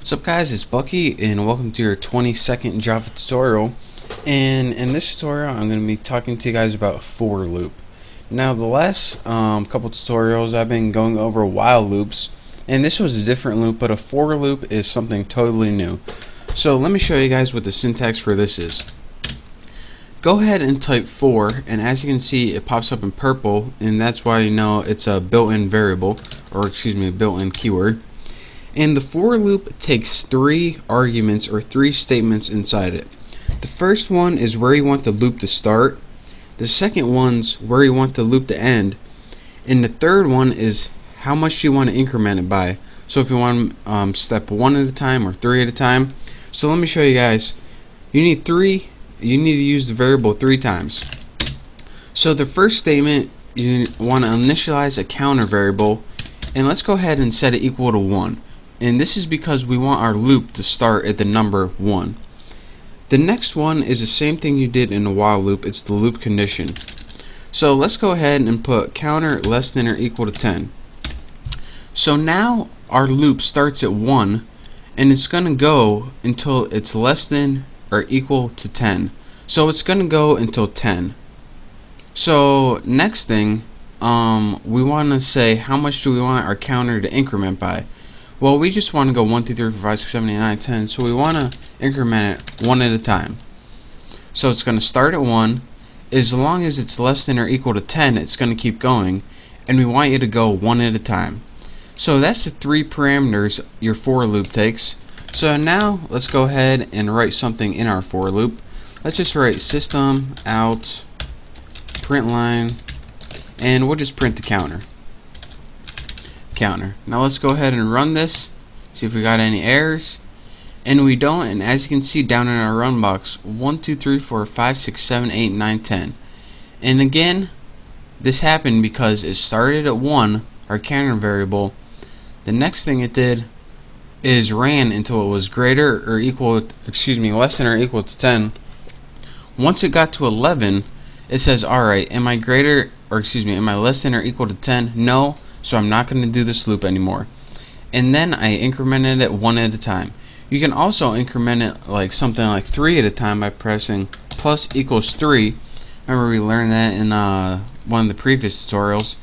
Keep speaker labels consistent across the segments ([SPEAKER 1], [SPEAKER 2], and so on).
[SPEAKER 1] What's up guys, it's Bucky and welcome to your 20-second Java tutorial. And in this tutorial I'm going to be talking to you guys about for loop. Now the last couple tutorials I've been going over while loops, and this was a different loop, but a for loop is something totally new. So let me show you guys what the syntax for this is. Go ahead and type for, and as you can see it pops up in purple, and that's why you know it's a built-in variable, or excuse me, a built-in keyword. And the for loop takes three arguments or three statements inside it. The first one is where you want the loop to start. The second one's where you want the loop to end. And the third one is how much you want to increment it by. So if you want step one at a time or three at a time. So let me show you guys. You need to use the variable 3 times. So the first statement, you want to initialize a counter variable, and let's go ahead and set it equal to 1. And this is because we want our loop to start at the number 1. The next one is the same thing you did in the while loop. It's the loop condition. So let's go ahead and put counter less than or equal to 10. So now our loop starts at 1, and it's going to go until it's less than or equal to 10. So it's going to go until 10. So next thing, we want to say how much do we want our counter to increment by. Well, we just want to go 1, 2, 3, 4, 5, 6, 7, 8, 9, 10, so we want to increment it 1 at a time. So it's going to start at 1. As long as it's less than or equal to 10, it's going to keep going, and we want you to go 1 at a time. So that's the 3 parameters your for loop takes. So now let's go ahead and write something in our for loop. Let's just write system out print line, and we'll just print the counter. Now let's go ahead and run this, see if we got any errors, and we don't. And as you can see down in our run box, 1, 2, 3, 4, 5, 6, 7, 8, 9, 10. And again, this happened because it started at 1, our counter variable. The next thing it did is ran until it was greater or equal, less than or equal to 10. Once it got to 11, it says, alright, am I less than or equal to 10? No. So I'm not going to do this loop anymore. And then I incremented it 1 at a time. You can also increment it like something like 3 at a time by pressing plus equals 3. Remember we learned that in one of the previous tutorials.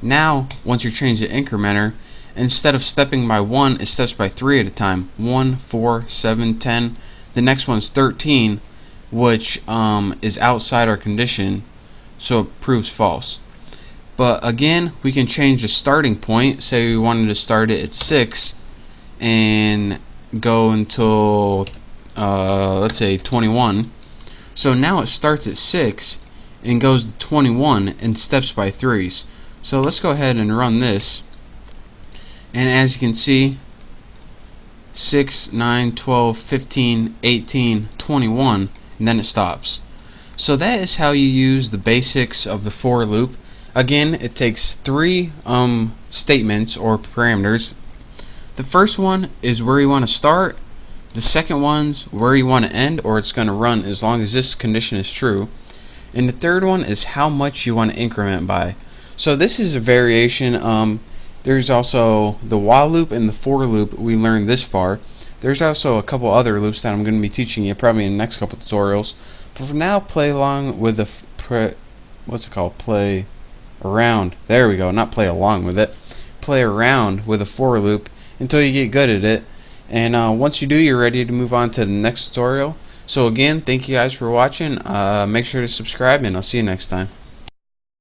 [SPEAKER 1] Now once you change the incrementer, instead of stepping by 1, it steps by 3 at a time. 1, 4, 7, 10. The next one's 13, which is outside our condition, so it proves false. But again, we can change the starting point. Say we wanted to start it at 6 and go until let's say 21. So now it starts at 6 and goes to 21 and steps by 3s. So let's go ahead and run this. And as you can see, 6, 9, 12, 15, 18, 21, and then it stops. So that is how you use the basics of the for loop. Again, it takes 3 statements or parameters. The first one is where you want to start. The second one's where you want to end, or it's going to run as long as this condition is true. And the third one is how much you want to increment by. So this is a variation. There's also the while loop and the for loop we learned this far. There's also a couple other loops that I'm going to be teaching you probably in the next couple tutorials. But for now, play along with the play around. There we go. Not play along with it. Play around with a for loop until you get good at it. And once you do, you're ready to move on to the next tutorial. So again, thank you guys for watching. Make sure to subscribe, and I'll see you next time.